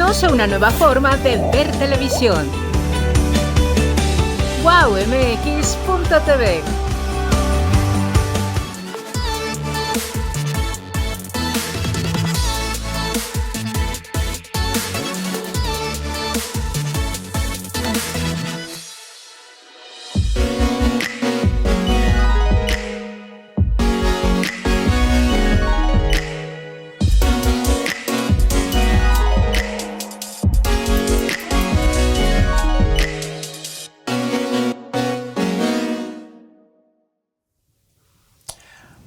Bienvenidos a una nueva forma de ver televisión. WowMX.tv.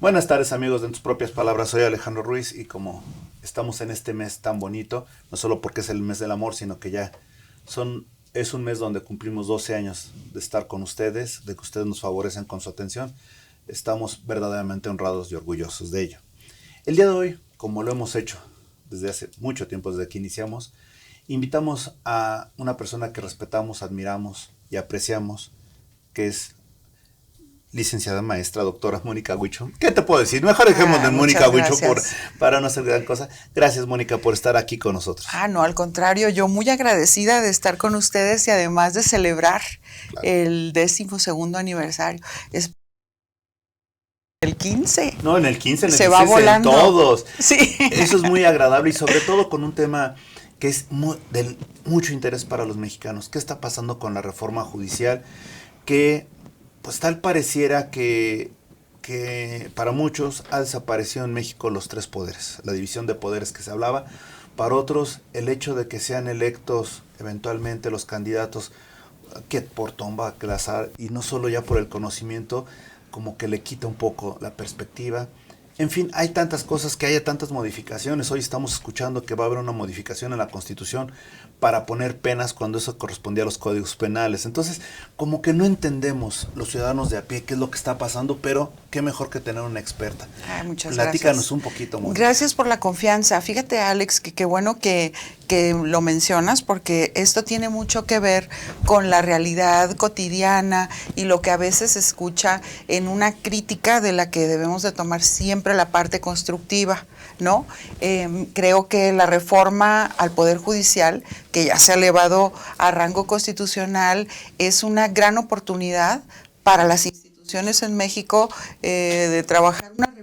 Buenas tardes, amigos de En Tus Propias Palabras. Soy Alejandro Ruiz y como estamos en este mes tan bonito, no solo porque es el mes del amor, sino que ya es un mes donde cumplimos 12 años de estar con ustedes, de que ustedes nos favorecen con su atención. Estamos verdaderamente honrados y orgullosos de ello. El día de hoy, como lo hemos hecho desde hace mucho tiempo, desde que iniciamos, invitamos a una persona que respetamos, admiramos y apreciamos, que es licenciada maestra, doctora Mónica Huicho. ¿Qué te puedo decir? Mejor dejemos de Mónica Huicho para no hacer gran cosa. Gracias, Mónica, por estar aquí con nosotros. No, al contrario, yo muy agradecida de estar con ustedes y además de celebrar el 12º aniversario. Es el 15. No, en el 15, en el se 16, va volando. En todos. Sí. Eso es muy agradable y sobre todo con un tema que es de mucho interés para los mexicanos. ¿Qué está pasando con la reforma judicial? Que pues tal pareciera que para muchos ha desaparecido en México los tres poderes, la división de poderes que se hablaba. Para otros, el hecho de que sean electos eventualmente los candidatos que por tomba, que azar, y no solo ya por el conocimiento, como que le quita un poco la perspectiva. En fin, hay tantas cosas, que haya tantas modificaciones. Hoy estamos escuchando que va a haber una modificación en la Constitución para poner penas cuando eso correspondía a los códigos penales. Entonces, como que no entendemos los ciudadanos de a pie qué es lo que está pasando, pero qué mejor que tener una experta. Muchas Platícanos gracias. un poquito, Mónica. Gracias por la confianza. Fíjate, Alex, que qué bueno que lo mencionas, porque esto tiene mucho que ver con la realidad cotidiana y lo que a veces se escucha en una crítica de la que debemos de tomar siempre la parte constructiva, ¿no? Creo que la reforma al Poder Judicial, que ya se ha elevado a rango constitucional, es una gran oportunidad para las instituciones en México de trabajar una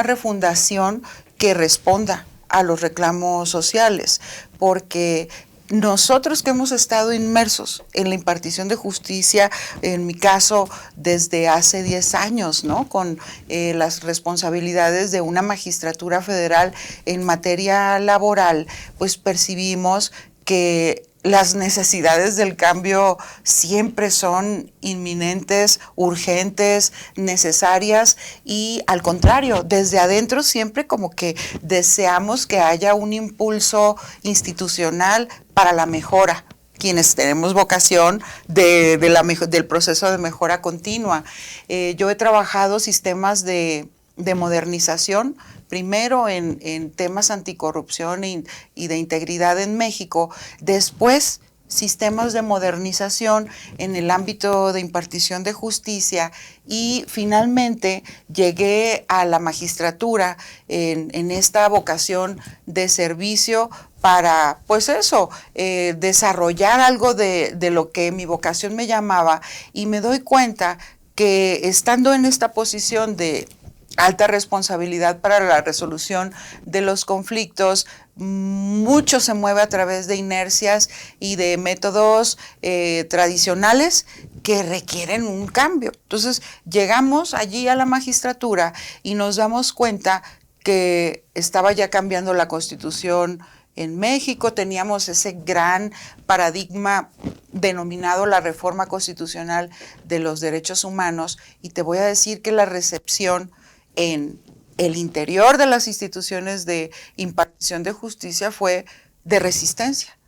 refundación que responda a los reclamos sociales, porque nosotros que hemos estado inmersos en la impartición de justicia, en mi caso desde hace 10 años, ¿no? Con las responsabilidades de una magistratura federal en materia laboral, pues percibimos que las necesidades del cambio siempre son inminentes, urgentes, necesarias y al contrario, desde adentro siempre como que deseamos que haya un impulso institucional para la mejora, quienes tenemos vocación del proceso de mejora continua. Yo he trabajado sistemas de modernización, primero en temas anticorrupción y de integridad en México, después sistemas de modernización en el ámbito de impartición de justicia y finalmente llegué a la magistratura en esta vocación de servicio para, pues eso, desarrollar algo de lo que mi vocación me llamaba, y me doy cuenta que estando en esta posición de alta responsabilidad para la resolución de los conflictos, mucho se mueve a través de inercias y de métodos tradicionales que requieren un cambio. Entonces, llegamos allí a la magistratura y nos damos cuenta que estaba ya cambiando la Constitución en México, teníamos ese gran paradigma denominado la reforma constitucional de los derechos humanos, y te voy a decir que la recepción en el interior de las instituciones de impartición de justicia fue de resistencia,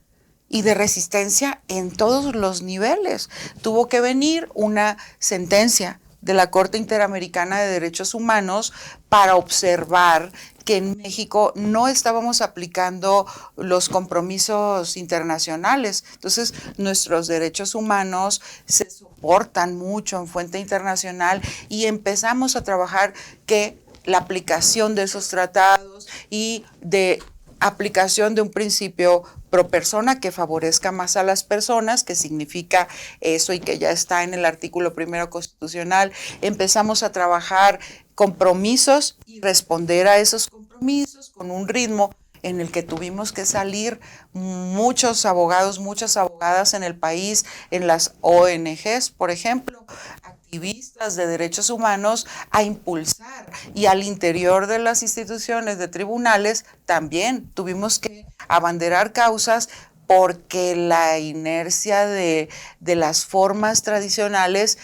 y de resistencia en todos los niveles. Tuvo que venir una sentencia de la Corte Interamericana de Derechos Humanos para observar que en México no estábamos aplicando los compromisos internacionales. Entonces, nuestros derechos humanos se soportan mucho en fuente internacional y empezamos a trabajar que la aplicación de esos tratados y de aplicación de un principio pro persona que favorezca más a las personas, que significa eso y que ya está en el artículo 1 constitucional. Empezamos a trabajar compromisos y responder a esos compromisos con un ritmo en el que tuvimos que salir muchos abogados, muchas abogadas en el país, en las ONGs, por ejemplo, activistas de derechos humanos, a impulsar, y al interior de las instituciones de tribunales también tuvimos que abanderar causas porque la inercia de las formas tradicionales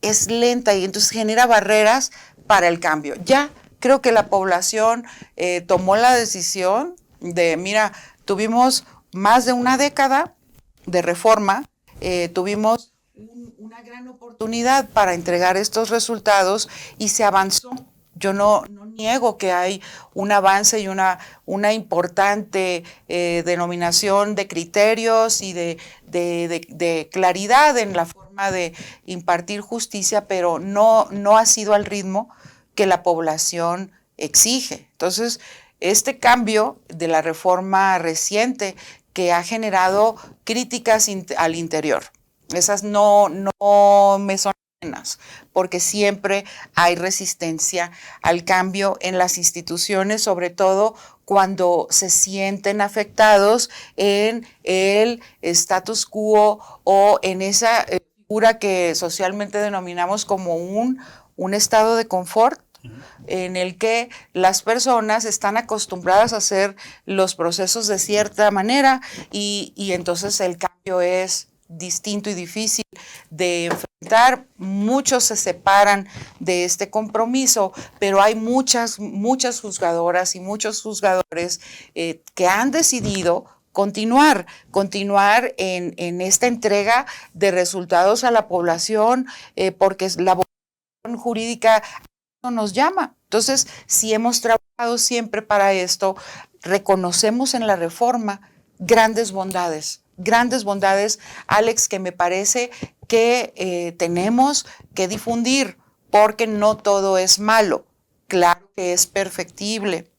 es lenta y entonces genera barreras para el cambio. Ya creo que la población tomó la decisión de, mira, tuvimos más de una década de reforma, tuvimos una gran oportunidad para entregar estos resultados y se avanzó. Yo no niego que hay un avance y una importante denominación de criterios y de claridad en la forma de impartir justicia, pero no ha sido al ritmo que la población exige. Entonces, este cambio de la reforma reciente que ha generado críticas al interior, esas no me son ajenas, porque siempre hay resistencia al cambio en las instituciones, sobre todo cuando se sienten afectados en el status quo o en esa figura que socialmente denominamos como un estado de confort, en el que las personas están acostumbradas a hacer los procesos de cierta manera y entonces el cambio es distinto y difícil de enfrentar. Muchos se separan de este compromiso, pero hay muchas juzgadoras y muchos juzgadores que han decidido continuar en esta entrega de resultados a la población, porque la población jurídica nos llama. Entonces, si hemos trabajado siempre para esto, reconocemos en la reforma grandes bondades, Alex, que me parece que tenemos que difundir, porque no todo es malo. Claro que es perfectible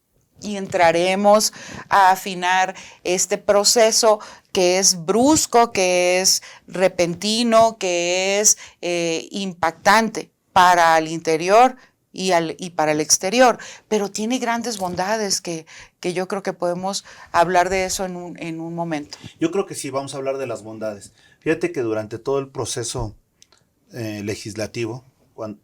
y entraremos a afinar este proceso que es brusco, que es repentino, que es impactante para el interior y para el exterior, pero tiene grandes bondades que yo creo que podemos hablar de eso en un momento. Yo creo que sí, vamos a hablar de las bondades. Fíjate que durante todo el proceso legislativo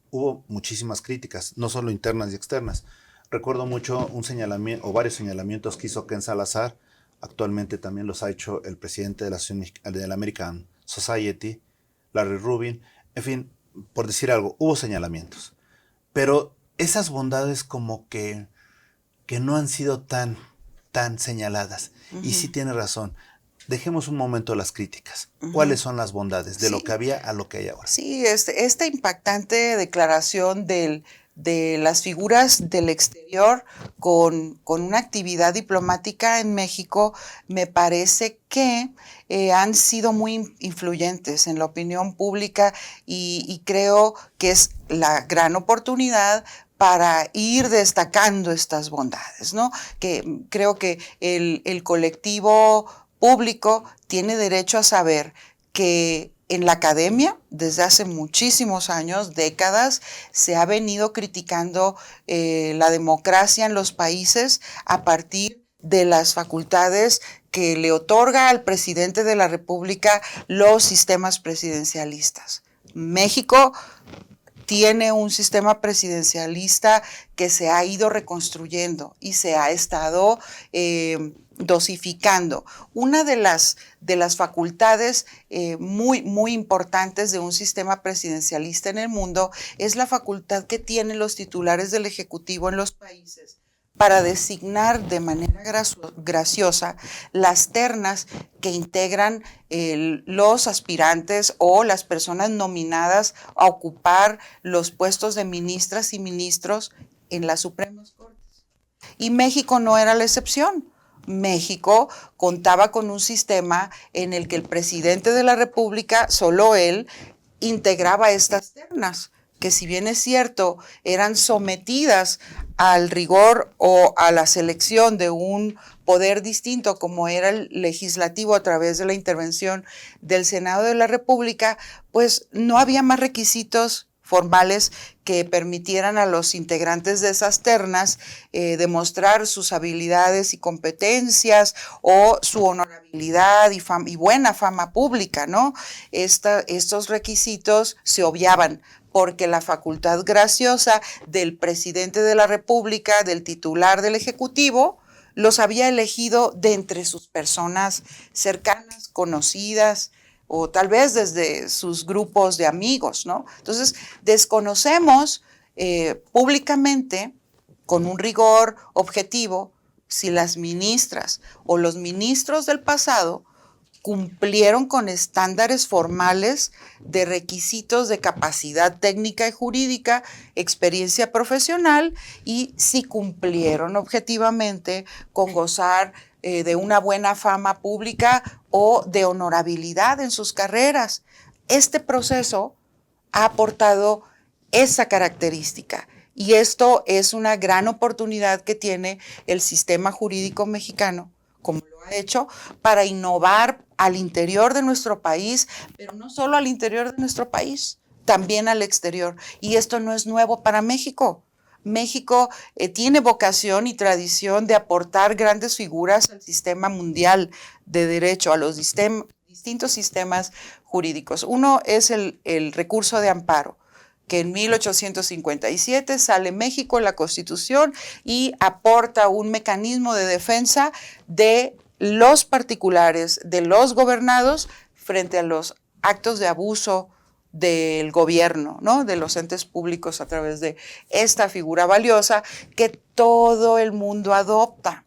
hubo muchísimas críticas, no solo internas y externas. Recuerdo mucho un señalamiento o varios señalamientos que hizo Ken Salazar, actualmente también los ha hecho el presidente de la American Society, Larry Rubin, en fin, por decir algo, hubo señalamientos. Pero esas bondades como que no han sido tan señaladas. Uh-huh. Y sí tiene razón. Dejemos un momento las críticas. Uh-huh. ¿Cuáles son las bondades de lo que había a lo que hay ahora? Sí, esta impactante declaración de las figuras del exterior con una actividad diplomática en México me parece que han sido muy influyentes en la opinión pública y creo que es la gran oportunidad para ir destacando estas bondades, ¿no? Que creo que el colectivo público tiene derecho a saber que en la academia, desde hace muchísimos años, décadas, se ha venido criticando la democracia en los países a partir de las facultades que le otorga al presidente de la República los sistemas presidencialistas. México tiene un sistema presidencialista que se ha ido reconstruyendo y se ha estado dosificando. Una de las facultades muy importantes de un sistema presidencialista en el mundo es la facultad que tienen los titulares del Ejecutivo en los países para designar de manera graciosa las ternas que integran los aspirantes o las personas nominadas a ocupar los puestos de ministras y ministros en las Supremas Cortes. Y México no era la excepción. México contaba con un sistema en el que el presidente de la República, solo él, integraba estas ternas. que si bien es cierto, eran sometidas al rigor o a la selección de un poder distinto como era el legislativo a través de la intervención del Senado de la República, pues no había más requisitos formales que permitieran a los integrantes de esas ternas demostrar sus habilidades y competencias o su honorabilidad y buena fama pública, ¿no? Estos requisitos se obviaban porque la facultad graciosa del presidente de la República, del titular del Ejecutivo, los había elegido de entre sus personas cercanas, conocidas, o tal vez desde sus grupos de amigos, ¿no? Entonces, desconocemos públicamente, con un rigor objetivo, si las ministras o los ministros del pasado cumplieron con estándares formales de requisitos de capacidad técnica y jurídica, experiencia profesional, y si cumplieron objetivamente con gozar de una buena fama pública o de honorabilidad en sus carreras. Este proceso ha aportado esa característica y esto es una gran oportunidad que tiene el sistema jurídico mexicano, como lo ha hecho, para innovar al interior de nuestro país, pero no solo al interior de nuestro país, también al exterior. Y esto no es nuevo para México. México tiene vocación y tradición de aportar grandes figuras al sistema mundial de derecho, a los distintos sistemas jurídicos. Uno es el recurso de amparo, que en 1857 sale México en la Constitución y aporta un mecanismo de defensa de los particulares, de los gobernados, frente a los actos de abuso del gobierno, ¿no? De los entes públicos a través de esta figura valiosa que todo el mundo adopta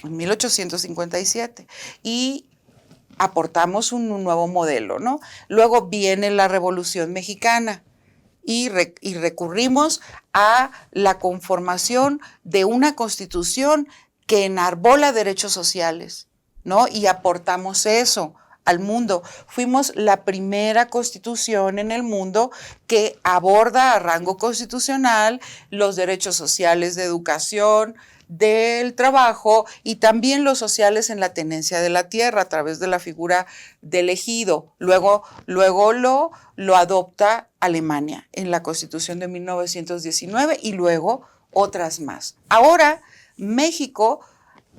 en 1857 y aportamos un nuevo modelo, ¿no? Luego viene la Revolución Mexicana y recurrimos a la conformación de una constitución que enarbola derechos sociales, ¿no? Y aportamos eso al mundo. Fuimos la primera constitución en el mundo que aborda a rango constitucional los derechos sociales de educación, del trabajo y también los sociales en la tenencia de la tierra a través de la figura del ejido. Luego lo adopta Alemania en la Constitución de 1919 y luego otras más. Ahora México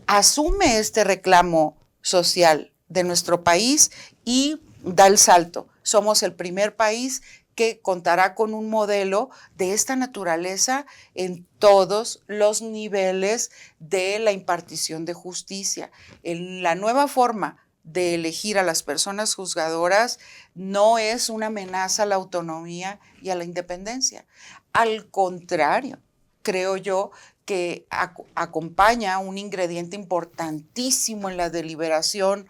asume este reclamo social de nuestro país y da el salto. Somos el primer país que contará con un modelo de esta naturaleza en todos los niveles de la impartición de justicia. La nueva forma de elegir a las personas juzgadoras no es una amenaza a la autonomía y a la independencia. Al contrario, creo yo que acompaña un ingrediente importantísimo en la deliberación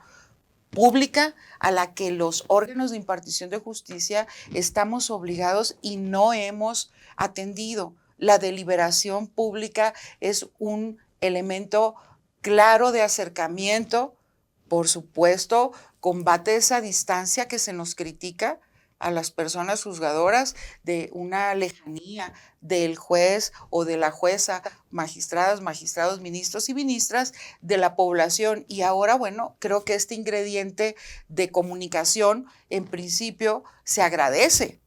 pública a la que los órganos de impartición de justicia estamos obligados y no hemos atendido. La deliberación pública es un elemento claro de acercamiento, por supuesto, combate esa distancia que se nos critica a las personas juzgadoras de una lejanía del juez o de la jueza, magistradas, magistrados, ministros y ministras de la población. Y ahora, bueno, creo que este ingrediente de comunicación, en principio, se agradece.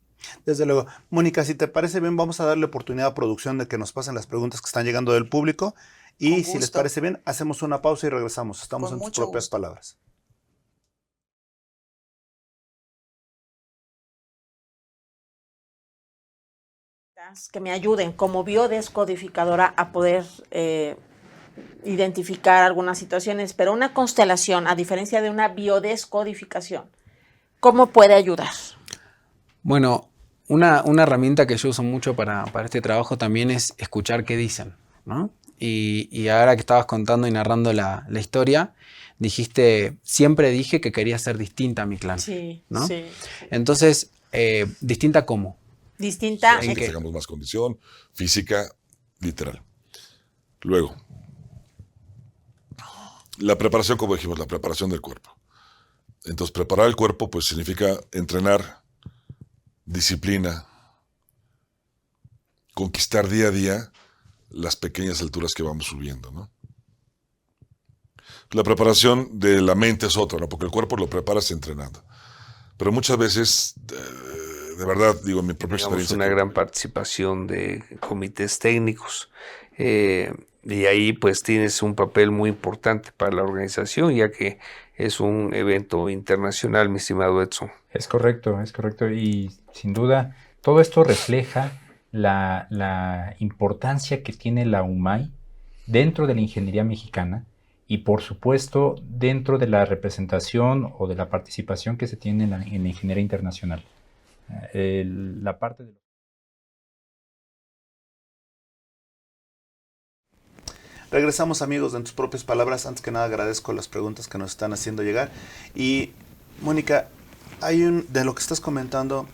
Desde luego. Mónica, si te parece bien, vamos a darle oportunidad a producción de que nos pasen las preguntas que están llegando del público. Y si les parece bien, hacemos una pausa y regresamos. Estamos en tus propias palabras. Que me ayuden como biodescodificadora a poder identificar algunas situaciones, pero una constelación, a diferencia de una biodescodificación, ¿cómo puede ayudar? Bueno, una herramienta que yo uso mucho para este trabajo también es escuchar qué dicen, ¿no? Y ahora que estabas contando y narrando la historia, dijiste, siempre dije que quería ser distinta a mi clan, sí, ¿no? Sí. Entonces, ¿distinta cómo? Distinta. Sí, que tengamos más condición física, literal. Luego, la preparación, como dijimos, la preparación del cuerpo. Entonces, preparar el cuerpo, pues significa entrenar disciplina, conquistar día a día las pequeñas alturas que vamos subiendo, ¿no? La preparación de la mente es otra, ¿no? Porque el cuerpo lo preparas entrenando. Pero muchas veces, de verdad, digo, en mi propia experiencia... una gran participación de comités técnicos. Y ahí pues tienes un papel muy importante para la organización, ya que es un evento internacional, mi estimado Edson. Es correcto, y sin duda todo esto refleja la importancia que tiene la UMAI dentro de la ingeniería mexicana y por supuesto dentro de la representación o de la participación que se tiene en la ingeniería internacional. La parte de... Regresamos, amigos, en tus propias palabras. Antes que nada agradezco las preguntas que nos están haciendo llegar. Y Mónica, de lo que estás comentando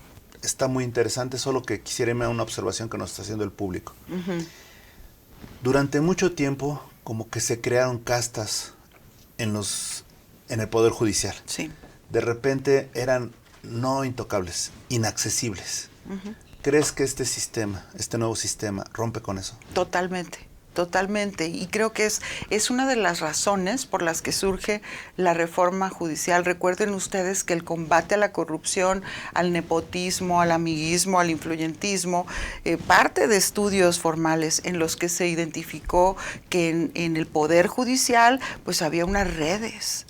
está muy interesante, solo que quisiera irme a una observación que nos está haciendo el público. Durante mucho tiempo como que se crearon castas en el Poder Judicial. Sí. De repente eran no intocables, inaccesibles. ¿Crees que este nuevo sistema rompe con eso? Totalmente, y creo que es una de las razones por las que surge la reforma judicial. Recuerden ustedes que el combate a la corrupción, al nepotismo, al amiguismo, al influyentismo, parte de estudios formales en los que se identificó que en el Poder Judicial pues había unas redes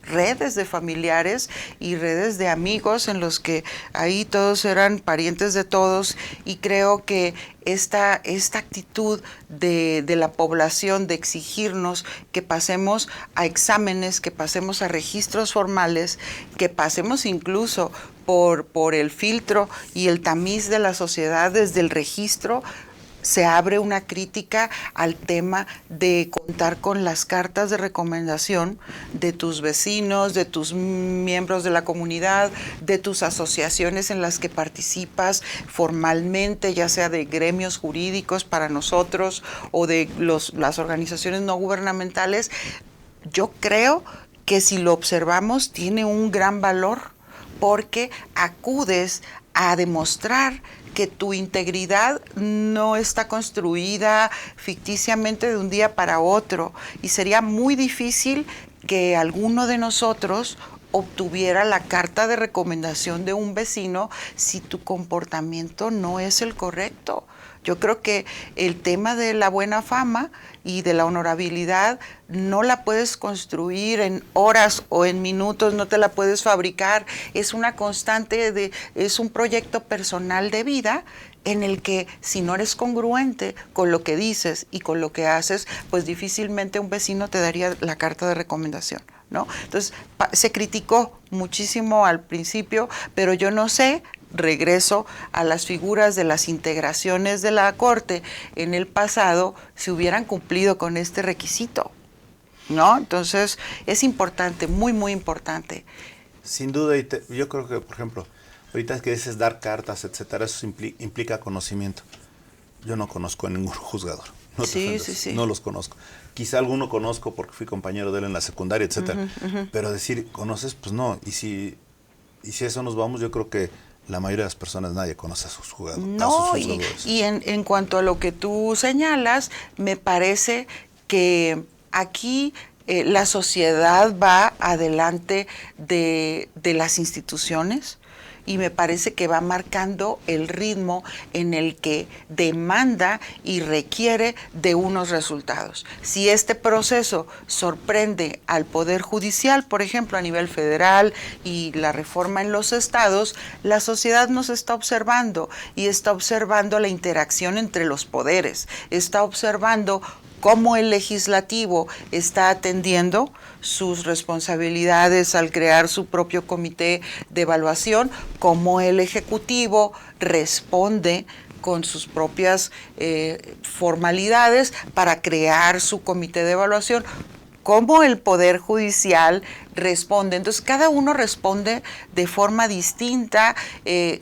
de familiares y redes de amigos en los que ahí todos eran parientes de todos, y creo que esta actitud de la población de exigirnos que pasemos a exámenes, que pasemos a registros formales, que pasemos incluso por el filtro y el tamiz de la sociedad desde el registro, se abre una crítica al tema de contar con las cartas de recomendación de tus vecinos, de tus miembros de la comunidad, de tus asociaciones en las que participas formalmente, ya sea de gremios jurídicos para nosotros o de las organizaciones no gubernamentales. Yo creo que si lo observamos tiene un gran valor porque acudes a demostrar que tu integridad no está construida ficticiamente de un día para otro, y sería muy difícil que alguno de nosotros obtuviera la carta de recomendación de un vecino si tu comportamiento no es el correcto. Yo creo que el tema de la buena fama y de la honorabilidad no la puedes construir en horas o en minutos, no te la puedes fabricar. Es una constante, es un proyecto personal de vida en el que si no eres congruente con lo que dices y con lo que haces, pues difícilmente un vecino te daría la carta de recomendación, ¿no? Entonces, se criticó muchísimo al principio, pero yo no sé, regreso a las figuras de las integraciones de la Corte en el pasado, si hubieran cumplido con este requisito, ¿no? Entonces, es importante, muy, muy importante. Sin duda, yo creo que, por ejemplo, ahorita que dices dar cartas, etcétera, eso implica conocimiento. Yo no conozco a ningún juzgador. No sí. No los conozco. Quizá alguno conozco porque fui compañero de él en la secundaria, etcétera. Pero decir, ¿conoces? Pues no. Y si eso nos vamos, yo creo que la mayoría de las personas, nadie conoce a sus jugadores. No, y en cuanto a lo que tú señalas, me parece que aquí la sociedad va adelante de las instituciones, y me parece que va marcando el ritmo en el que demanda y requiere de unos resultados. Si este proceso sorprende al Poder Judicial, por ejemplo, a nivel federal, y la reforma en los estados, la sociedad nos está observando, y está observando la interacción entre los poderes, está observando cómo el legislativo está atendiendo sus responsabilidades al crear su propio comité de evaluación, cómo el ejecutivo responde con sus propias formalidades para crear su comité de evaluación, cómo el Poder Judicial responde. Entonces, cada uno responde de forma distinta,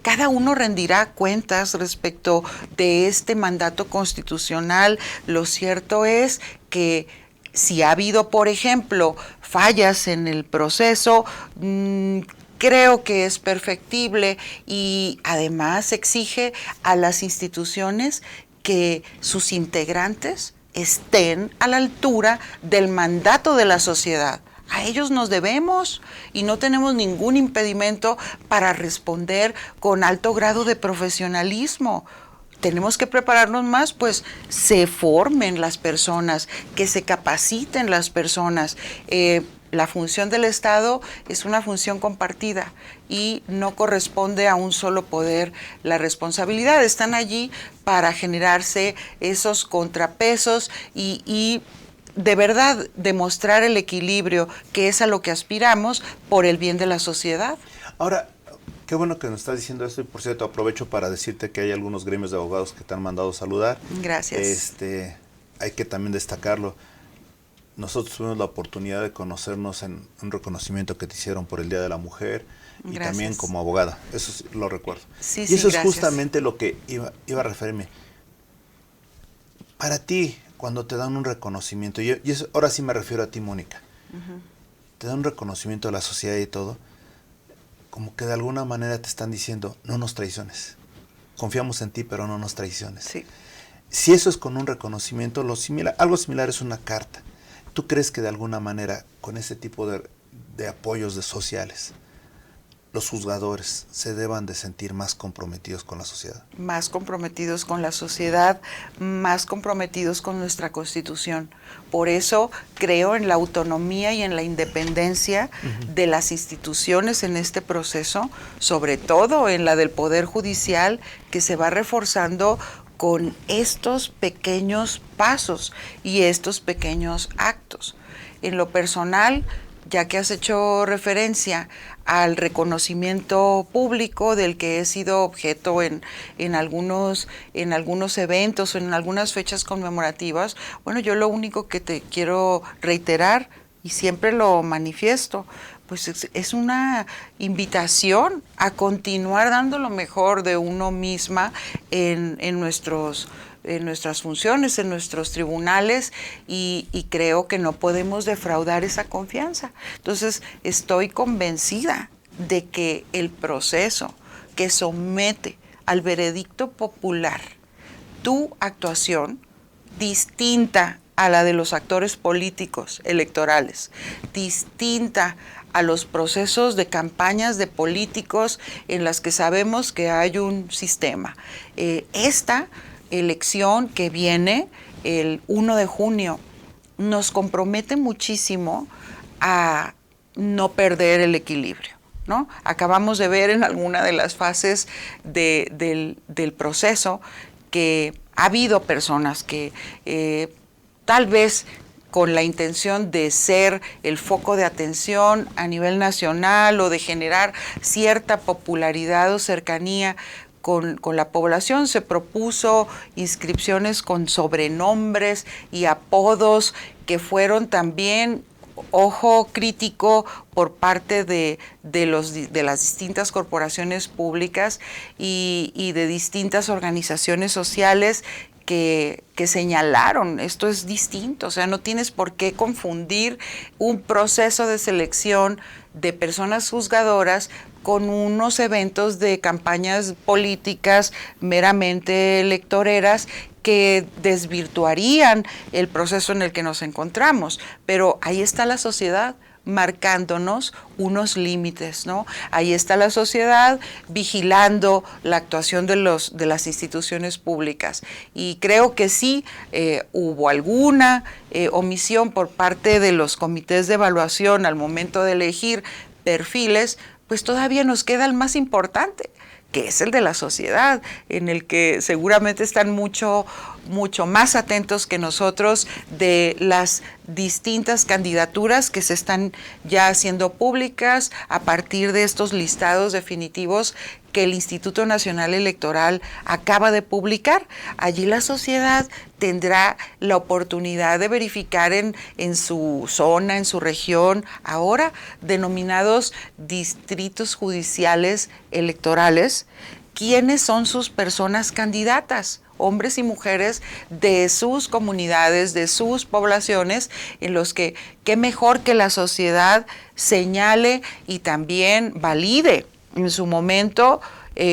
cada uno rendirá cuentas respecto de este mandato constitucional. Lo cierto es que si ha habido, por ejemplo, fallas en el proceso, creo que es perfectible, y además exige a las instituciones que sus integrantes estén a la altura del mandato de la sociedad. A ellos nos debemos y no tenemos ningún impedimento para responder con alto grado de profesionalismo. Tenemos que prepararnos más, pues se formen las personas, que se capaciten las personas. La función del Estado es una función compartida y no corresponde a un solo poder la responsabilidad. Están allí para generarse esos contrapesos y de verdad demostrar el equilibrio, que es a lo que aspiramos por el bien de la sociedad. Ahora, qué bueno que nos estás diciendo esto, y por cierto aprovecho para decirte que hay algunos gremios de abogados que te han mandado saludar. Gracias. Hay que también destacarlo. Nosotros tuvimos la oportunidad de conocernos en un reconocimiento que te hicieron por el Día de la Mujer y Gracias. también como abogada. Eso sí, lo recuerdo. Sí, y eso es gracias. justamente lo que iba a referirme. Para ti, cuando te dan un reconocimiento, y eso, ahora sí me refiero a ti, Mónica, te dan un reconocimiento a la sociedad y todo, como que de alguna manera te están diciendo, no nos traiciones. Confiamos en ti, pero no nos traiciones. Sí. Si eso es con un reconocimiento, algo similar es una carta. ¿Tú crees que de alguna manera, con ese tipo de apoyos sociales, los juzgadores se deban de sentir más comprometidos con la sociedad? Más comprometidos con la sociedad, más comprometidos con nuestra Constitución. Por eso creo en la autonomía y en la independencia de las instituciones en este proceso, sobre todo en la del Poder Judicial, que se va reforzando con estos pequeños pasos y estos pequeños actos. En lo personal, ya que has hecho referencia al reconocimiento público del que he sido objeto en algunos eventos o en algunas fechas conmemorativas, bueno, yo lo único que te quiero reiterar, y siempre lo manifiesto, pues es una invitación a continuar dando lo mejor de uno misma en nuestras funciones, en nuestros tribunales, y creo que no podemos defraudar esa confianza. Entonces, estoy convencida de que el proceso que somete al veredicto popular tu actuación, distinta a la de los actores políticos electorales, distinta a los procesos de campañas de políticos en las que sabemos que hay un sistema. Esta elección que viene el 1 de junio nos compromete muchísimo a no perder el equilibrio, ¿no? Acabamos de ver en alguna de las fases del proceso que ha habido personas que tal vez con la intención de ser el foco de atención a nivel nacional o de generar cierta popularidad o cercanía con la población, se propuso inscripciones con sobrenombres y apodos que fueron también ojo crítico por parte de las distintas corporaciones públicas y de distintas organizaciones sociales que señalaron, esto es distinto, o sea, no tienes por qué confundir un proceso de selección de personas juzgadoras con unos eventos de campañas políticas meramente electoreras que desvirtuarían el proceso en el que nos encontramos. Pero ahí está la sociedad marcándonos unos límites, ¿no? Ahí está la sociedad vigilando la actuación de las instituciones públicas. Y creo que sí hubo alguna omisión por parte de los comités de evaluación al momento de elegir perfiles, pues todavía nos queda el más importante, que es el de la sociedad, en el que seguramente están mucho más atentos que nosotros de las distintas candidaturas que se están ya haciendo públicas a partir de estos listados definitivos que el Instituto Nacional Electoral acaba de publicar. Allí la sociedad tendrá la oportunidad de verificar en su zona, en su región, ahora denominados distritos judiciales electorales, quiénes son sus personas candidatas, hombres y mujeres de sus comunidades, de sus poblaciones, en los que qué mejor que la sociedad señale y también valide en su momento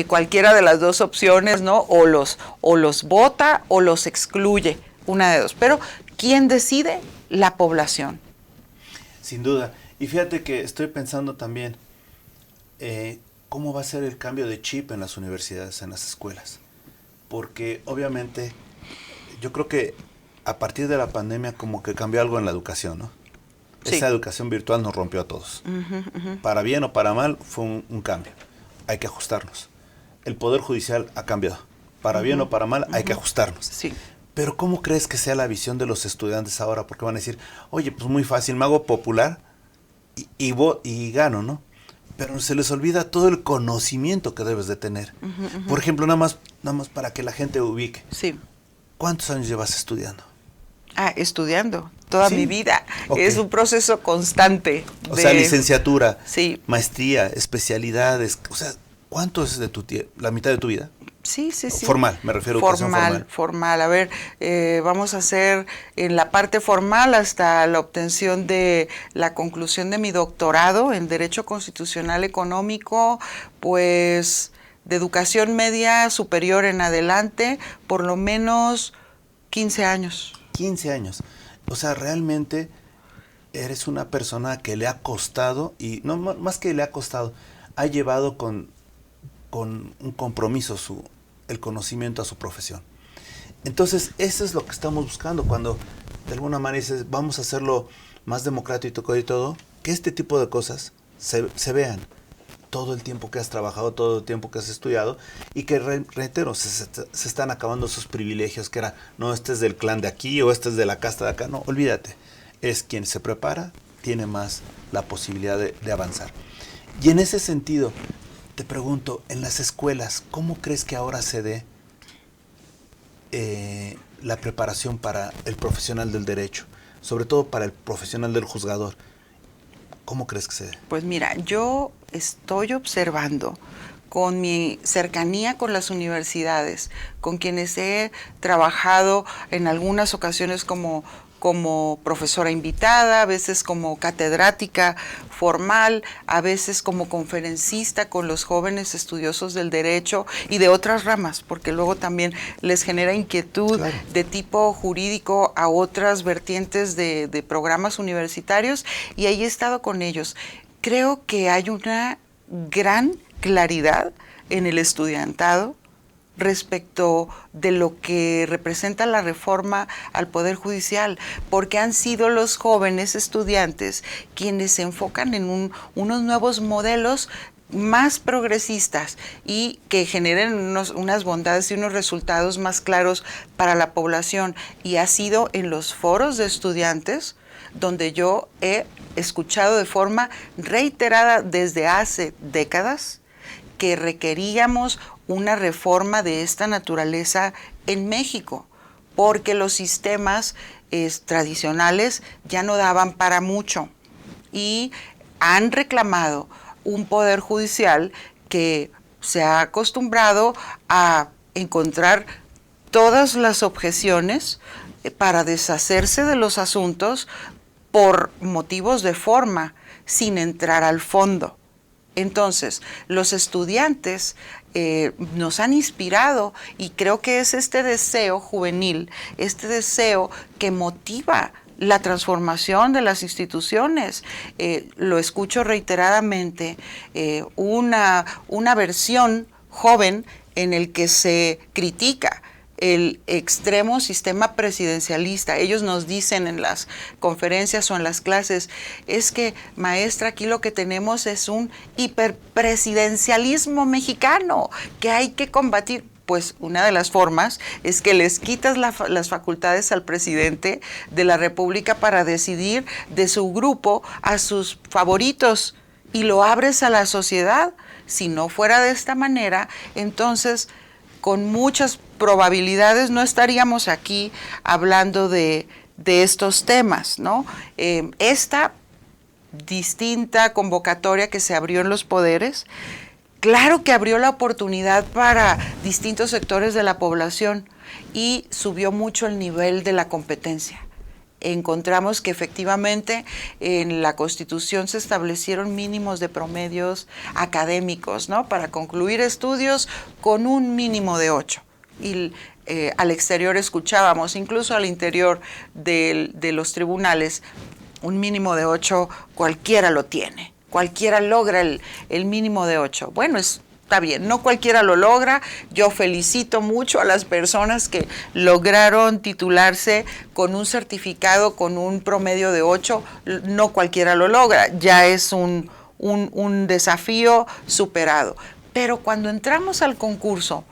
cualquiera de las dos opciones, ¿no? O los vota o los excluye, una de dos. Pero, ¿quién decide? La población. Sin duda. Y fíjate que estoy pensando también cómo va a ser el cambio de chip en las universidades, en las escuelas. Porque obviamente yo creo que a partir de la pandemia como que cambió algo en la educación, ¿no? Sí. Esa educación virtual nos rompió a todos. Para bien o para mal fue un cambio. Hay que ajustarnos. El Poder Judicial ha cambiado. Para bien o para mal hay que ajustarnos. Sí. Pero ¿cómo crees que sea la visión de los estudiantes ahora? Porque van a decir, oye, pues muy fácil, me hago popular y gano, ¿no? Pero se les olvida todo el conocimiento que debes de tener. Por ejemplo, nada más para que la gente ubique. Sí. ¿Cuántos años llevas estudiando? Estudiando toda ¿Sí? mi vida. Ok. Es un proceso constante. O sea, licenciatura, Sí. maestría, especialidades. O sea, ¿cuánto es de la mitad de tu vida? Sí. Formal, me refiero a educación formal. A ver, vamos a hacer en la parte formal hasta la obtención de la conclusión de mi doctorado en Derecho Constitucional Económico, pues de educación media superior en adelante, por lo menos 15 años. 15 años. O sea, realmente eres una persona que le ha costado, y no más que le ha costado, ha llevado con un compromiso el conocimiento a su profesión. Entonces, eso es lo que estamos buscando cuando de alguna manera dices, vamos a hacerlo más democrático y todo, que este tipo de cosas se vean todo el tiempo que has trabajado, todo el tiempo que has estudiado, y que, reitero, se están acabando esos privilegios que era, no, este es del clan de aquí o este es de la casta de acá. No, olvídate. Es quien se prepara, tiene más la posibilidad de avanzar. Y en ese sentido, te pregunto, en las escuelas, ¿cómo crees que ahora se dé la preparación para el profesional del derecho? Sobre todo para el profesional del juzgador. ¿Cómo crees que se dé? Pues mira, yo estoy observando con mi cercanía con las universidades, con quienes he trabajado en algunas ocasiones como profesora invitada, a veces como catedrática formal, a veces como conferencista con los jóvenes estudiosos del derecho y de otras ramas, porque luego también les genera inquietud de tipo jurídico a otras vertientes de programas universitarios, y ahí he estado con ellos. Creo que hay una gran claridad en el estudiantado respecto de lo que representa la reforma al Poder Judicial, porque han sido los jóvenes estudiantes quienes se enfocan en unos nuevos modelos más progresistas y que generen unas bondades y unos resultados más claros para la población. Y ha sido en los foros de estudiantes donde yo he escuchado de forma reiterada desde hace décadas que requeríamos una reforma de esta naturaleza en México, porque los sistemas tradicionales ya no daban para mucho y han reclamado un poder judicial que se ha acostumbrado a encontrar todas las objeciones para deshacerse de los asuntos por motivos de forma, sin entrar al fondo. Entonces, los estudiantes nos han inspirado, y creo que es este deseo juvenil, este deseo que motiva la transformación de las instituciones. Lo escucho reiteradamente, una versión joven en el que se critica el extremo sistema presidencialista. Ellos nos dicen en las conferencias o en las clases, es que, maestra, aquí lo que tenemos es un hiperpresidencialismo mexicano que hay que combatir. Pues una de las formas es que les quitas las facultades al presidente de la República para decidir de su grupo a sus favoritos y lo abres a la sociedad. Si no fuera de esta manera, entonces con muchas probabilidades no estaríamos aquí hablando de estos temas, ¿no? Esta distinta convocatoria que se abrió en los poderes, claro que abrió la oportunidad para distintos sectores de la población y subió mucho el nivel de la competencia. encontramos que efectivamente en la Constitución se establecieron mínimos de promedios académicos, ¿no? Para concluir estudios con un mínimo de 8. Y al exterior escuchábamos, incluso al interior de los tribunales, un mínimo de 8 cualquiera lo tiene, cualquiera logra el mínimo de 8. Bueno, está bien, no cualquiera lo logra. Yo felicito mucho a las personas que lograron titularse con un certificado con un promedio de 8. No cualquiera lo logra, ya es un desafío superado. Pero cuando entramos al concurso,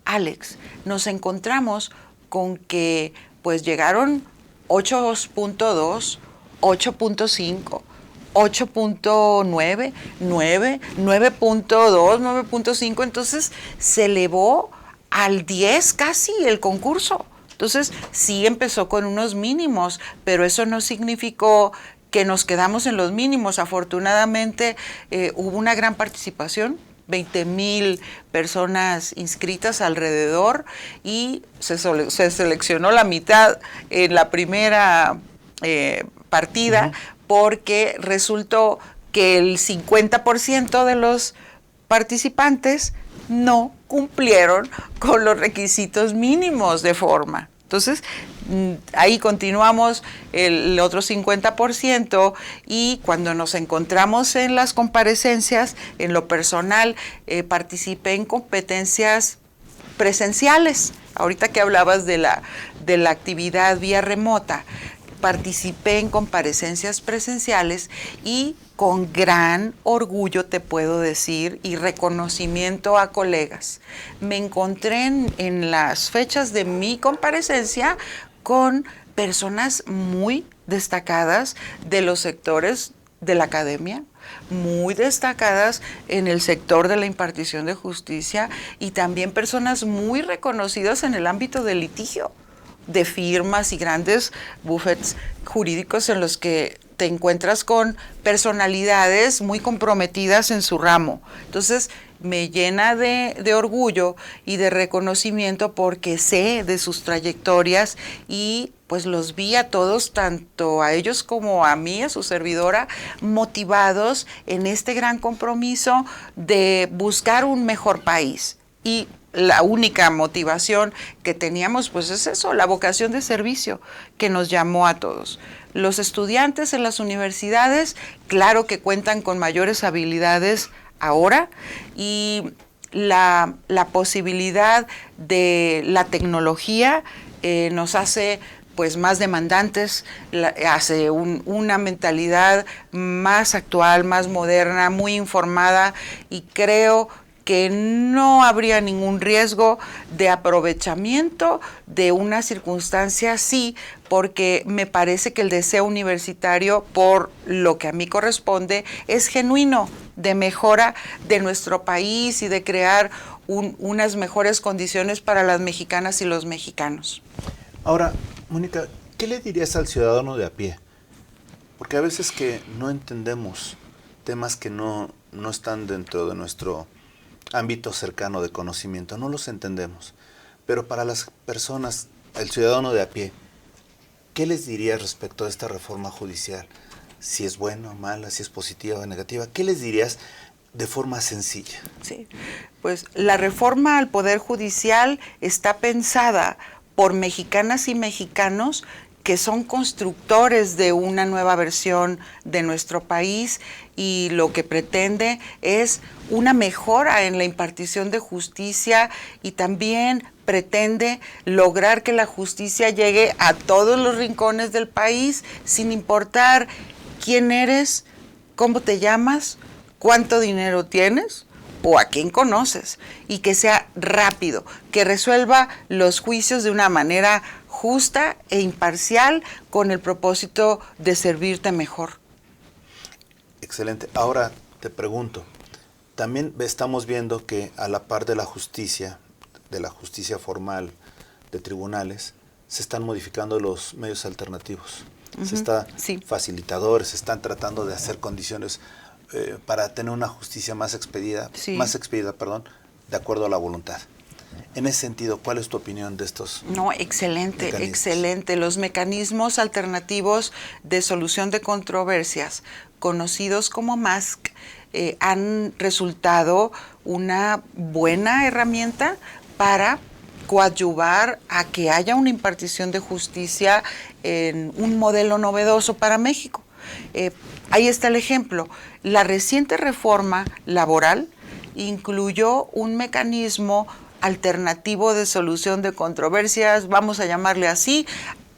Alex, nos encontramos con que pues llegaron 8.2, 8.5, 8.9, 9, 9.2, 9.5, entonces se elevó al 10 casi el concurso. Entonces sí empezó con unos mínimos, pero eso no significó que nos quedamos en los mínimos. Afortunadamente hubo una gran participación, 20,000 personas inscritas alrededor, y se seleccionó la mitad en la primera partida, porque resultó que el 50% de los participantes no cumplieron con los requisitos mínimos de forma. Entonces, ahí continuamos el otro 50%, y cuando nos encontramos en las comparecencias, en lo personal, participé en competencias presenciales. Ahorita que hablabas de la actividad vía remota, participé en comparecencias presenciales y con gran orgullo te puedo decir, y reconocimiento a colegas, me encontré en las fechas de mi comparecencia con personas muy destacadas de los sectores de la academia, muy destacadas en el sector de la impartición de justicia, y también personas muy reconocidas en el ámbito del litigio, de firmas y grandes bufetes jurídicos en los que te encuentras con personalidades muy comprometidas en su ramo. Entonces, me llena de orgullo y de reconocimiento, porque sé de sus trayectorias y pues los vi a todos, tanto a ellos como a mí, a su servidora, motivados en este gran compromiso de buscar un mejor país. Y la única motivación que teníamos pues es eso, la vocación de servicio que nos llamó a todos. Los estudiantes en las universidades, claro que cuentan con mayores habilidades ahora, y la posibilidad de la tecnología nos hace pues más demandantes, hace una mentalidad más actual, más moderna, muy informada, y creo que no habría ningún riesgo de aprovechamiento de una circunstancia así, porque me parece que el deseo universitario, por lo que a mí corresponde, es genuino, de mejora de nuestro país y de crear unas mejores condiciones para las mexicanas y los mexicanos. Ahora, Mónica, ¿qué le dirías al ciudadano de a pie? Porque a veces que no entendemos temas que no están dentro de nuestro ámbito cercano de conocimiento, no los entendemos. Pero para las personas, el ciudadano de a pie, ¿qué les dirías respecto a esta reforma judicial? Si es buena o mala, si es positiva o negativa, ¿qué les dirías de forma sencilla? Sí, pues la reforma al Poder Judicial está pensada por mexicanas y mexicanos que son constructores de una nueva versión de nuestro país, y lo que pretende es una mejora en la impartición de justicia, y también pretende lograr que la justicia llegue a todos los rincones del país, sin importar quién eres, cómo te llamas, cuánto dinero tienes o a quién conoces, y que sea rápido, que resuelva los juicios de una manera justa e imparcial, con el propósito de servirte mejor. Excelente. Ahora te pregunto, también estamos viendo que a la par de la justicia formal de tribunales, se están modificando los medios alternativos. Se está facilitadores, se están tratando de hacer condiciones para tener una justicia más expedida, de acuerdo a la voluntad. En ese sentido, ¿cuál es tu opinión de estos? No, excelente, mecanismos? excelente. Los mecanismos alternativos de solución de controversias, conocidos como MASC, han resultado una buena herramienta para coadyuvar a que haya una impartición de justicia en un modelo novedoso para México. Ahí está el ejemplo. La reciente reforma laboral incluyó un mecanismo alternativo de solución de controversias, vamos a llamarle así,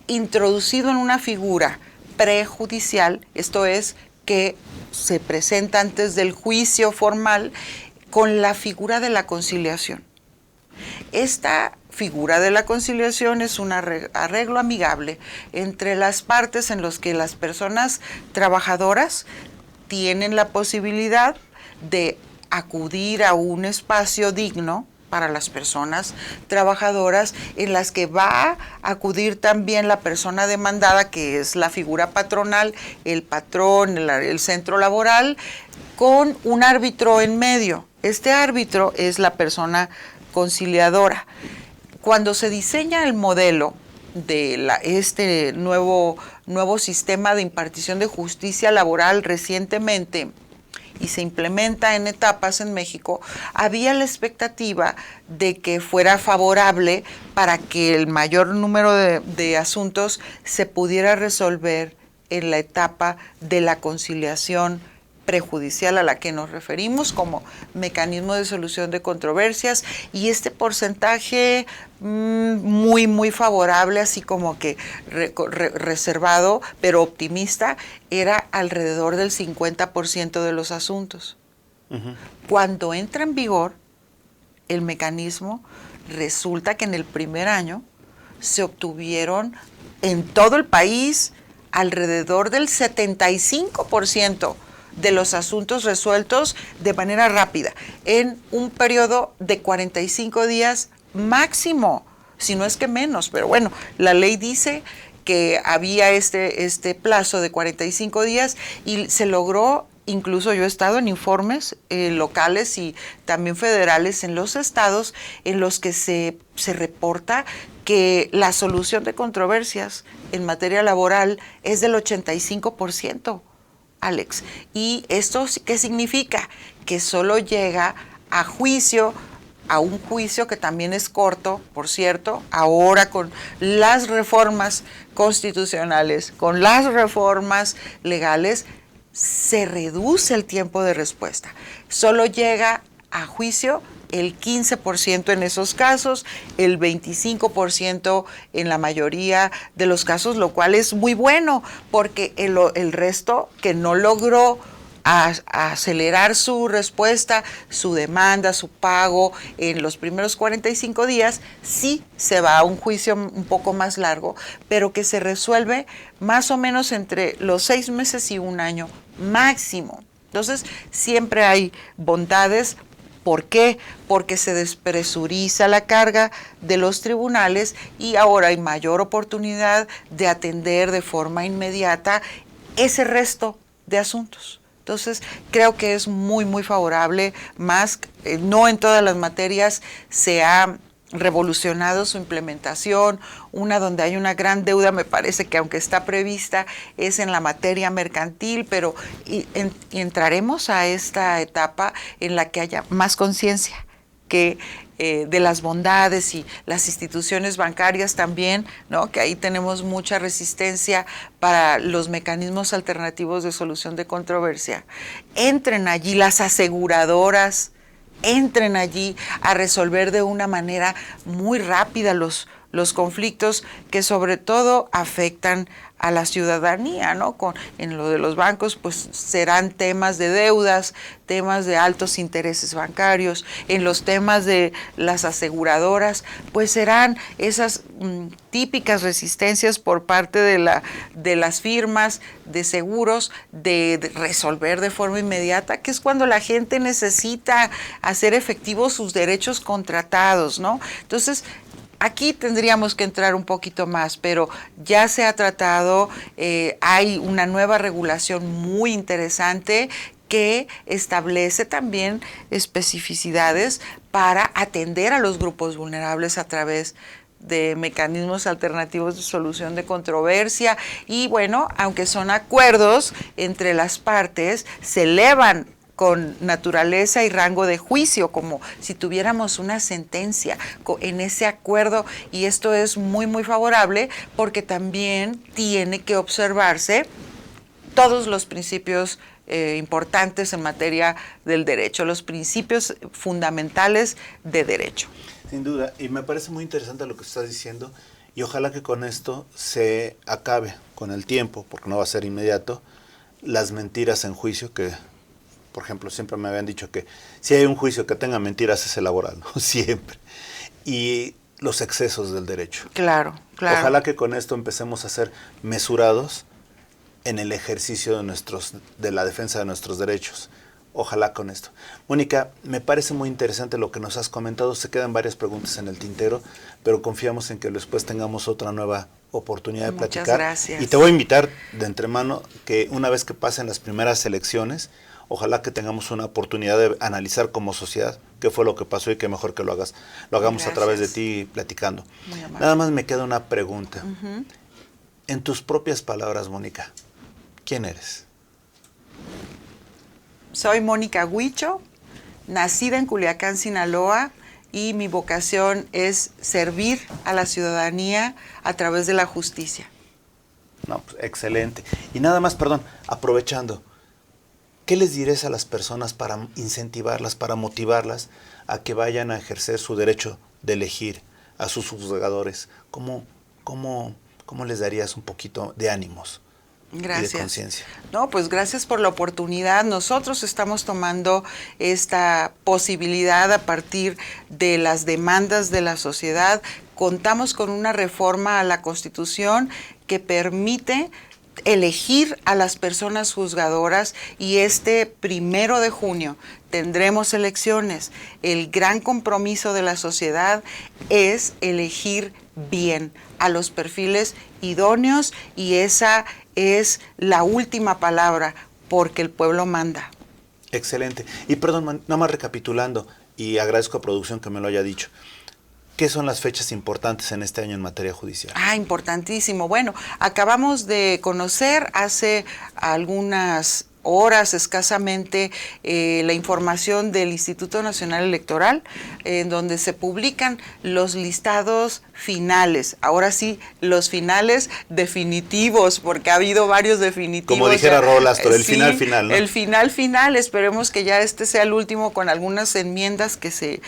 introducido en una figura prejudicial, esto es, que se presenta antes del juicio formal con la figura de la conciliación. Esta figura de la conciliación es un arreglo amigable entre las partes en los que las personas trabajadoras tienen la posibilidad de acudir a un espacio digno para las personas trabajadoras, en las que va a acudir también la persona demandada, que es la figura patronal, el patrón, el centro laboral, con un árbitro en medio. Este árbitro es la persona conciliadora. Cuando se diseña el modelo de este nuevo sistema de impartición de justicia laboral recientemente, y se implementa en etapas en México, había la expectativa de que fuera favorable para que el mayor número de asuntos se pudiera resolver en la etapa de la conciliación prejudicial a la que nos referimos como mecanismo de solución de controversias, y este porcentaje muy, muy favorable, así como que reservado, pero optimista, era alrededor del 50% de los asuntos. Cuando entra en vigor el mecanismo, resulta que en el primer año se obtuvieron en todo el país alrededor del 75% de los asuntos resueltos de manera rápida, en un periodo de 45 días máximo, si no es que menos, pero bueno, la ley dice que había este plazo de 45 días y se logró. Incluso yo he estado en informes locales y también federales en los estados en los que se reporta que la solución de controversias en materia laboral es del 85%. Alex. ¿Y esto qué significa? Que solo llega a juicio, a un juicio que también es corto, por cierto, ahora con las reformas constitucionales, con las reformas legales, se reduce el tiempo de respuesta. Solo llega a juicio el 15% en esos casos, el 25% en la mayoría de los casos, lo cual es muy bueno, porque el resto que no logró acelerar su respuesta, su demanda, su pago en los primeros 45 días, sí se va a un juicio un poco más largo, pero que se resuelve más o menos entre los 6 meses y un año máximo. Entonces, siempre hay bondades. ¿Por qué? Porque se despresuriza la carga de los tribunales y ahora hay mayor oportunidad de atender de forma inmediata ese resto de asuntos. Entonces, creo que es muy, muy favorable. Más, no en todas las materias se ha revolucionado su implementación. Una donde hay una gran deuda, me parece que aunque está prevista, es en la materia mercantil, pero entraremos a esta etapa en la que haya más conciencia que de las bondades, y las instituciones bancarias también, ¿no? Que ahí tenemos mucha resistencia para los mecanismos alternativos de solución de controversia. Entren allí las aseguradoras, entren allí a resolver de una manera muy rápida los conflictos que sobre todo afectan a la ciudadanía, ¿no? En lo de los bancos, pues serán temas de deudas, temas de altos intereses bancarios. En los temas de las aseguradoras, pues serán esas típicas resistencias por parte de las firmas de seguros de resolver de forma inmediata, que es cuando la gente necesita hacer efectivos sus derechos contratados, ¿no? Entonces, aquí tendríamos que entrar un poquito más, pero ya se ha tratado, hay una nueva regulación muy interesante que establece también especificidades para atender a los grupos vulnerables a través de mecanismos alternativos de solución de controversia. Y bueno, aunque son acuerdos entre las partes, se elevan con naturaleza y rango de juicio, como si tuviéramos una sentencia en ese acuerdo, y esto es muy, muy favorable porque también tiene que observarse todos los principios importantes en materia del derecho, los principios fundamentales de derecho. Sin duda, y me parece muy interesante lo que estás diciendo, y ojalá que con esto se acabe con el tiempo, porque no va a ser inmediato, las mentiras en juicio, que por ejemplo siempre me habían dicho que si hay un juicio que tenga mentiras es el laboral, ¿no? Siempre. Y los excesos del derecho. Claro, claro. Ojalá que con esto empecemos a ser mesurados en el ejercicio de la defensa de nuestros derechos. Ojalá con esto. Mónica, me parece muy interesante lo que nos has comentado. Se quedan varias preguntas en el tintero, pero confiamos en que después tengamos otra nueva oportunidad de platicar. Muchas gracias. Y te voy a invitar de antemano que una vez que pasen las primeras elecciones, ojalá que tengamos una oportunidad de analizar como sociedad qué fue lo que pasó y qué mejor que lo hagamos Gracias. a través de ti platicando. Muy amable. Nada más me queda una pregunta. En tus propias palabras, Mónica, ¿quién eres? Soy Mónica Huicho, nacida en Culiacán, Sinaloa, y mi vocación es servir a la ciudadanía a través de la justicia. No, pues, excelente. Y nada más, perdón, aprovechando, ¿qué les dirías a las personas para incentivarlas, para motivarlas a que vayan a ejercer su derecho de elegir a sus juzgadores? ¿Cómo les darías un poquito de ánimos? Gracias. Y de conciencia. No, pues gracias por la oportunidad. Nosotros estamos tomando esta posibilidad a partir de las demandas de la sociedad. Contamos con una reforma a la Constitución que permite elegir a las personas juzgadoras, y este 1 de junio tendremos elecciones. El gran compromiso de la sociedad es elegir bien a los perfiles idóneos, y esa es la última palabra, porque el pueblo manda. Excelente. Y perdón, nada más recapitulando, y agradezco a producción que me lo haya dicho. ¿Qué son las fechas importantes en este año en materia judicial? Importantísimo. Bueno, acabamos de conocer hace algunas horas escasamente la información del Instituto Nacional Electoral, en donde se publican los listados finales. Ahora sí, los finales definitivos, porque ha habido varios definitivos. Como dijera Rolastro, el sí, final final, ¿no? El final final, esperemos que ya este sea el último, con algunas enmiendas que se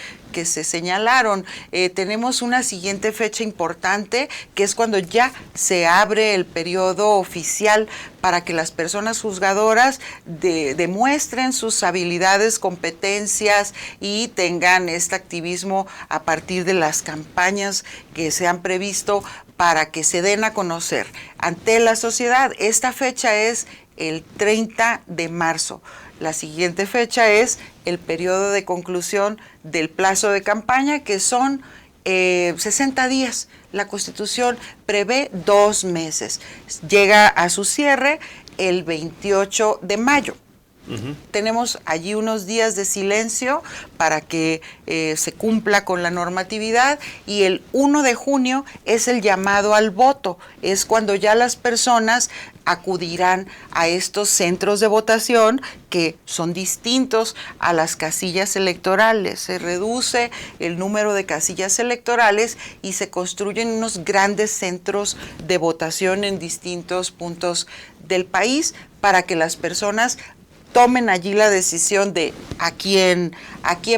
señalaron. Tenemos una siguiente fecha importante, que es cuando ya se abre el periodo oficial para que las personas juzgadoras demuestren sus habilidades, competencias, y tengan este activismo a partir de las campañas que se han previsto para que se den a conocer ante la sociedad. Esta fecha es el 30 de marzo. La siguiente fecha es el periodo de conclusión del plazo de campaña, que son 60 días. La Constitución prevé 2 meses. Llega a su cierre el 28 de mayo. Tenemos allí unos días de silencio para que se cumpla con la normatividad, y el 1 de junio es el llamado al voto. Es cuando ya las personas acudirán a estos centros de votación, que son distintos a las casillas electorales. Se reduce el número de casillas electorales y se construyen unos grandes centros de votación en distintos puntos del país, para que las personas tomen allí la decisión de a quién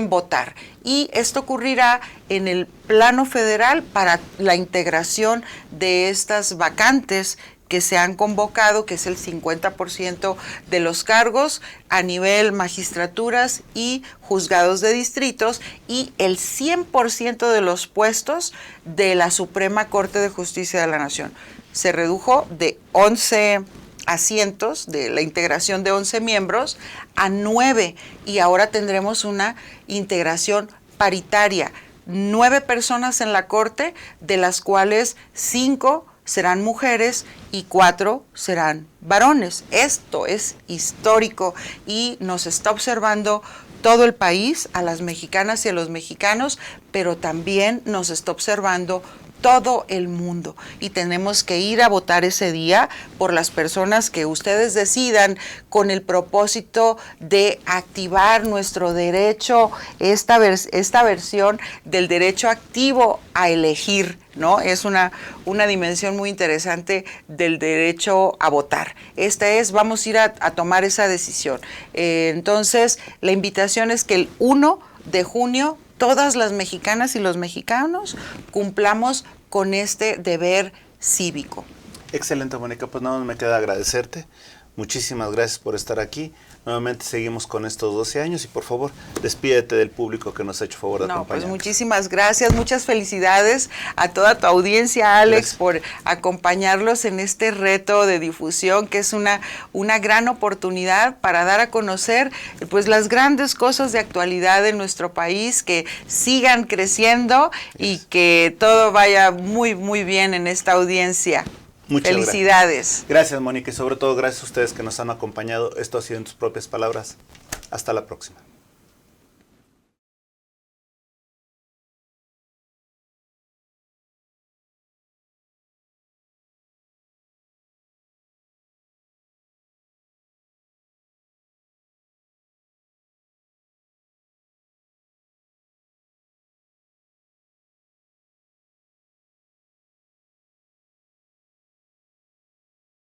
votar. Y esto ocurrirá en el plano federal para la integración de estas vacantes que se han convocado, que es el 50% de los cargos a nivel magistraturas y juzgados de distritos, y el 100% de los puestos de la Suprema Corte de Justicia de la Nación. Se redujo de 11 asientos, de la integración de 11 miembros, a 9, y ahora tendremos una integración paritaria. 9 personas en la Corte, de las cuales 5 serán mujeres y 4 serán varones. Esto es histórico y nos está observando todo el país, a las mexicanas y a los mexicanos, pero también nos está observando todo el mundo y tenemos que ir a votar ese día por las personas que ustedes decidan, con el propósito de activar nuestro derecho, esta versión del derecho activo a elegir, ¿no? Es una dimensión muy interesante del derecho a votar. Vamos a ir a tomar esa decisión. Entonces, la invitación es que el 1 de junio todas las mexicanas y los mexicanos cumplamos con este deber cívico. Excelente, Mónica, pues nada más me queda agradecerte. Muchísimas gracias por estar aquí. Nuevamente seguimos con estos 12 años y por favor, despídete del público que nos ha hecho favor de acompañarnos. Pues muchísimas gracias, muchas felicidades a toda tu audiencia, Alex, por acompañarlos en este reto de difusión, que es una gran oportunidad para dar a conocer pues las grandes cosas de actualidad de nuestro país, que sigan creciendo y que todo vaya muy, muy bien en esta audiencia. Muchas felicidades. Gracias, Mónica, y sobre todo gracias a ustedes que nos han acompañado. Esto ha sido en tus propias palabras. Hasta la próxima.